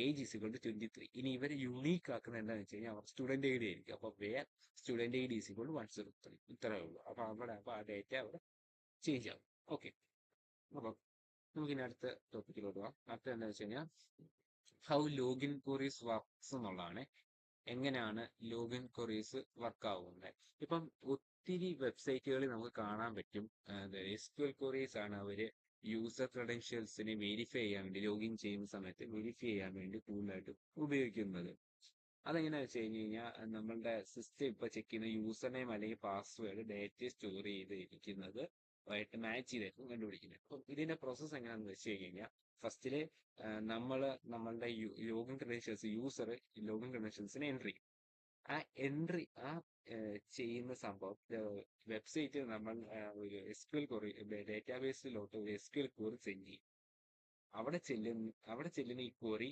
Age is equal to 23. ഇനി ഇവരെ unique ആക്കുന്നത് എന്താണെന്ന് വെച്ച് കഴിഞ്ഞാൽ അവർ സ്റ്റുഡന്റ് ഐ ഡി ആയിരിക്കും. അപ്പൊ where student I D is equal to 103 ഇത്രയേ ഉള്ളൂ. അപ്പൊ ആ ഡേറ്റ അവിടെ ചേഞ്ച് ആവും. ഓക്കെ, അപ്പൊ നമുക്കിനി അടുത്ത ടോപ്പിക്കിലോട്ട് പോവാം. അടുത്ത എന്താ വെച്ച് കഴിഞ്ഞാൽ ഹൗ ലോഗിൻ ക്വറീസ് വർക്ക്സ് എന്നുള്ളതാണ്. എങ്ങനെയാണ് ലോഗിൻ ക്വറീസ് വർക്ക് ആവുന്നത്. ഇപ്പം ഒത്തിരി വെബ്സൈറ്റുകളിൽ നമുക്ക് കാണാൻ പറ്റും SQL ക്വറീസ് ആണ് അവര് യൂസർ ക്രെഡൻഷ്യൽസിനെ വെരിഫൈ ചെയ്യാൻ വേണ്ടി, ലോഗിൻ ചെയ്യുന്ന സമയത്ത് വെരിഫൈ ചെയ്യാൻ വേണ്ടി കൂടുതലായിട്ട് ഉപയോഗിക്കുന്നത്. അതെങ്ങനെയാ വെച്ച് കഴിഞ്ഞ് കഴിഞ്ഞാൽ നമ്മളുടെ സിസ്റ്റം ഇപ്പൊ ചെക്ക് ചെയ്യുന്ന യൂസർ നെയിം അല്ലെങ്കിൽ പാസ്വേഡ് ഡേറ്റ സ്റ്റോർ ചെയ്തിരിക്കുന്നത് ആയിട്ട് മാച്ച് ചെയ്തായിരിക്കും കണ്ടുപിടിക്കുന്നത്. അപ്പം ഇതിന്റെ പ്രോസസ്സ് എങ്ങനെയാണെന്ന് വെച്ച് കഴിഞ്ഞാൽ ഫസ്റ്റില് നമ്മളുടെ ലോഗിൻ ക്രെഡൻഷ്യൽസ് യൂസർ ലോഗിൻ ക്രെഡൻഷ്യൽസിനെ എൻട്രി ചെയ്യും. ആ എൻട്രി ചെയ്യുന്ന സംഭവം വെബ്സൈറ്റിൽ നമ്മൾ ഒരു SQL ക്വറി ഡേറ്റാബേസിലോട്ട് ഒരു SQL ക്വറി സെൻഡ് ചെയ്യും. അവിടെ ചെല്ലുന്ന ഈ ക്വറി